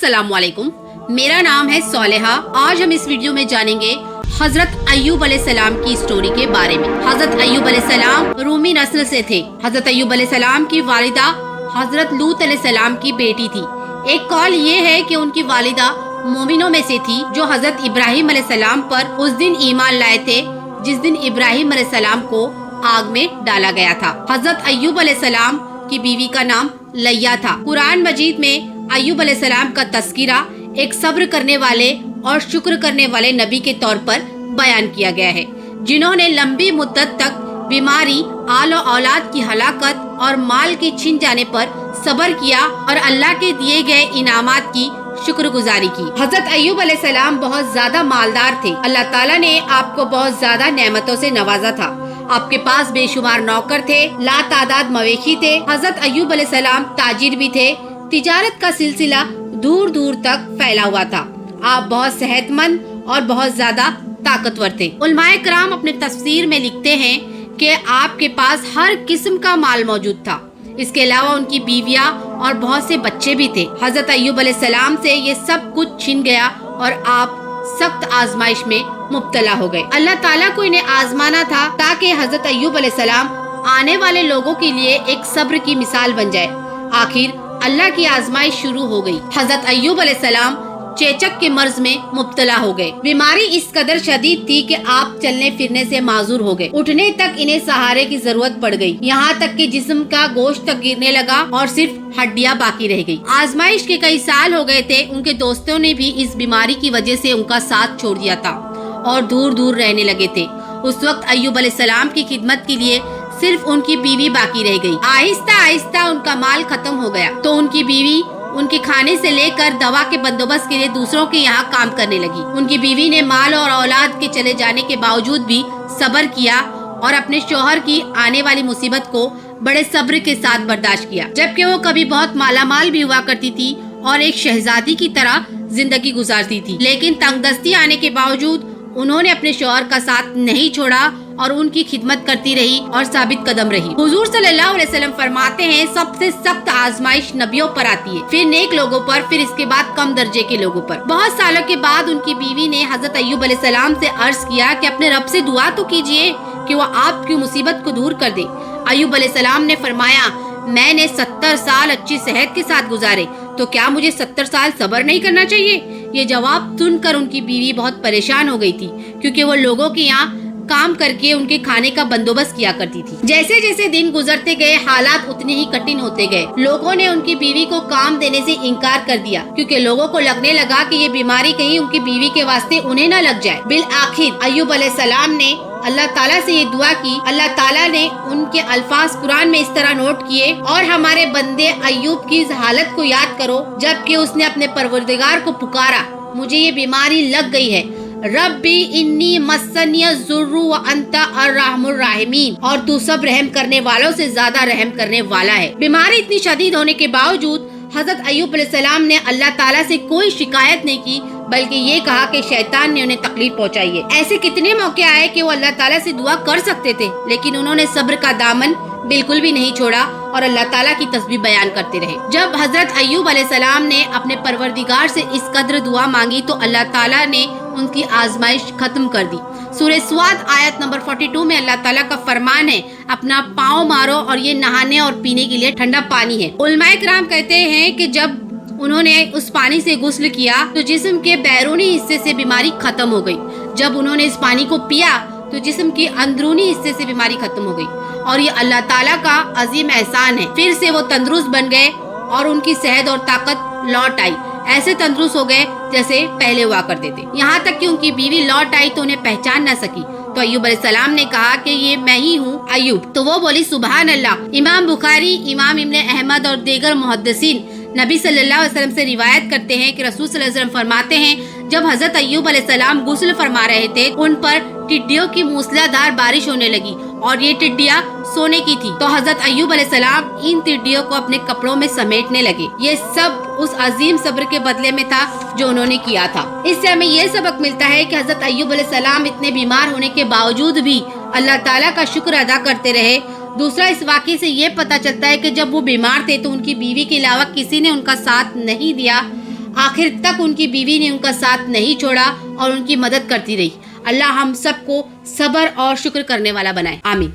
अस्सलाम वालेकुम, मेरा नाम है सोलेहा। आज हम इस वीडियो में जानेंगे हजरत अय्यूब अलैहिस्सलाम की स्टोरी के बारे में। हजरत अय्यूब अलैहिस्सलाम रूमी नस्ल से थे। हजरत अय्यूब अलैहिस्सलाम की वालिदा हजरत लूत अलैहिस्सलाम की बेटी थी। एक कौल ये है कि उनकी वालिदा मोमिनों में से थी जो हजरत इब्राहिम अलैहिस्सलाम पर उस दिन ईमान लाए थे जिस दिन इब्राहिम अलैहिस्सलाम को आग में डाला गया था। हजरत अय्यूब अलैहिस्सलाम की बीवी का नाम लैया था। कुरान मजीद में अय्यूब अलैहिस्सलाम का तस्कीरा एक सब्र करने वाले और शुक्र करने वाले नबी के तौर पर बयान किया गया है, जिन्होंने लंबी मुद्दत तक बीमारी, आल और औलाद की हलाकत और माल के छिन जाने पर सब्र किया और अल्लाह के दिए गए इनामात की शुक्रगुजारी की। हजरत अय्यूब अलैहिस्सलाम बहुत ज्यादा मालदार थे। अल्लाह ताला ने आपको बहुत ज्यादा नेमतों से नवाजा था। आपके पास बेशुमार नौकर थे, लातादाद मवेशी थे। हजरत अय्यूब अलैहिस्सलाम ताजिर भी थे। तिजारत का सिलसिला दूर दूर तक फैला हुआ था। आप बहुत सेहतमंद और बहुत ज्यादा ताकतवर थे। उलमाए कराम अपने तफसीर में लिखते हैं कि आपके पास हर किस्म का माल मौजूद था। इसके अलावा उनकी बीवियां और बहुत से बच्चे भी थे। हजरत अय्यूब अलैहिस्सलाम से ये सब कुछ छिन गया और आप सख्त आजमाइश में मुब्तला हो गए। अल्लाह ताला को इन्हें आजमाना था ताकि हजरत अय्यूब अलैहिस्सलाम आने वाले लोगों के लिए एक सब्र की मिसाल बन जाए। आखिर अल्लाह की आजमाइश शुरू हो गई। हजरत अय्यूब अलैहिस्सलाम चेचक के मर्ज में मुब्तला हो गए। बीमारी इस कदर शदीद थी कि आप चलने फिरने से माजूर हो गए। उठने तक इन्हें सहारे की जरूरत पड़ गई। यहाँ तक कि जिस्म का गोश्त तक गिरने लगा और सिर्फ हड्डियाँ बाकी रह गई। आजमाइश के कई साल हो गए थे। उनके दोस्तों ने भी इस बीमारी की वजह से उनका साथ छोड़ दिया था और दूर दूर रहने लगे थे। उस वक्त अय्यूब अलैहिस्सलाम की खिदमत के लिए सिर्फ उनकी बीवी बाकी रह गई। आहिस्ता आहिस्ता उनका माल खत्म हो गया तो उनकी बीवी उनके खाने से लेकर दवा के बंदोबस्त के लिए दूसरों के यहाँ काम करने लगी। उनकी बीवी ने माल और औलाद के चले जाने के बावजूद भी सब्र किया और अपने शौहर की आने वाली मुसीबत को बड़े सब्र के साथ बर्दाश्त किया। जबकि वो कभी बहुत मालामाल भी हुआ करती थी और एक शहजादी की तरह जिंदगी गुजारती थी, लेकिन तंगदस्ती आने के बावजूद उन्होंने अपने शौहर का साथ नहीं छोड़ा और उनकी खिदमत करती रही और साबित कदम रही। हुजूर सल्लल्लाहु अलैहि वसल्लम फरमाते हैं, सबसे सख्त आजमाइश नबियों पर आती है, फिर नेक लोगों पर, फिर इसके बाद कम दर्जे के लोगों पर। बहुत सालों के बाद उनकी बीवी ने हजरत अय्यूब अलैहिस्सलाम से अर्ज किया कि अपने रब से दुआ तो कीजिए कि वो आपकी मुसीबत को दूर कर दे। अय्यूब अलैहिस्सलाम ने फरमाया, मैंने 70 साल अच्छी सेहत के साथ गुजारे, तो क्या मुझे 70 साल सब्र नहीं करना चाहिए? ये जवाब सुनकर उनकी बीवी बहुत परेशान हो गई थी, क्योंकि वो लोगों के यहाँ काम करके उनके खाने का बंदोबस्त किया करती थी। जैसे जैसे दिन गुजरते गए हालात उतने ही कठिन होते गए। लोगों ने उनकी बीवी को काम देने से इनकार कर दिया, क्योंकि लोगों को लगने लगा कि ये बीमारी कहीं उनकी बीवी के वास्ते उन्हें न लग जाए। बिल आखिर अय्यूब अलैहिस्सलाम ने अल्लाह ताला से ये दुआ की। अल्लाह ताला ने उनके अल्फाज कुरान में इस तरह नोट किए, और हमारे बंदे अय्यूब की इस हालत को याद करो जबकि उसने अपने परवरदिगार को पुकारा, मुझे ये बीमारी लग गई है। रब्बी इन्नी मस्सनिय ज़ुर्रु व अंता अर्रहमुर राहिमीन, और तू सब रहम करने वालों से ज्यादा रहम करने वाला है। बीमारी इतनी शदीद होने के बावजूद हजरत अय्यूब अलैहिस्सलाम ने अल्लाह ताला से कोई शिकायत नहीं की, बल्कि ये कहा कि शैतान ने उन्हें तकलीफ पहुंचाई है। ऐसे कितने मौके आए कि वो अल्लाह ताला से दुआ कर सकते थे, लेकिन उन्होंने सब्र का दामन बिल्कुल भी नहीं छोड़ा और अल्लाह ताला की तस्बीह बयान करते रहे। जब हजरत अय्यूब अलैहिस्सलाम ने अपने परवरदिगार से इस कद्र दुआ मांगी तो अल्लाह ताला ने उनकी आजमाइश खत्म कर दी। सूरह स्वाद आयत नंबर 42 में अल्लाह ताला का फरमान है, अपना पाँव मारो और ये नहाने और पीने के लिए ठंडा पानी है। उलमाए किराम कहते हैं कि जब उन्होंने उस पानी से गुस्ल किया तो जिस्म के बैरूनी हिस्से से बीमारी खत्म हो गई। जब उन्होंने इस पानी को पिया तो जिस्म के अंदरूनी हिस्से से बीमारी खत्म हो गई, और ये अल्लाह ताला का अजीम एहसान है। फिर से वो तंदुरुस्त बन गए और उनकी सेहत और ताकत लौट आई। ऐसे तंदुरुस्त हो गए जैसे पहले हुआ करते थे। यहाँ तक कि उनकी बीवी लौट आई तो उन्हें पहचान न सकी। तो अय्यूब अलैहिस्सलाम ने कहा कि ये मैं ही हूँ अय्यूब। तो वो बोली, सुभान अल्लाह। इमाम बुखारी, इमाम इब्न अहमद और दीगर मुहद्दिसीन नबी सल्लल्लाहु अलैहि वसल्लम से रिवायत करते हैं कि रसूल सल्लल्लाहु अलैहि वसल्लम फरमाते हैं, जब हजरत अय्यूब अलैहिस्सलाम गुस्ल फरमा रहे थे, उन पर टिड्डियों की मूसलाधार बारिश होने लगी और ये टिड्डियाँ सोने की थी। तो हजरत अय्यूब अलैहिस्सलाम इन टिड्डियों को अपने कपड़ों में समेटने लगे। ये सब उस अजीम सब्र के बदले में था जो उन्होंने किया था। इससे हमें ये सबक मिलता है कि हजरत अय्यूब अलैहिस्सलाम इतने बीमार होने के बावजूद भी अल्लाह ताला का शुक्र अदा करते रहे। दूसरा, इस वाक़े से ये पता चलता है कि जब वो बीमार थे तो उनकी बीवी के अलावा किसी ने उनका साथ नहीं दिया। آخر تک ان کی بیوی نے ان کا ساتھ نہیں چھوڑا اور ان کی مدد کرتی رہی۔ اللہ ہم سب کو صبر اور شکر کرنے والا بنائے، آمین۔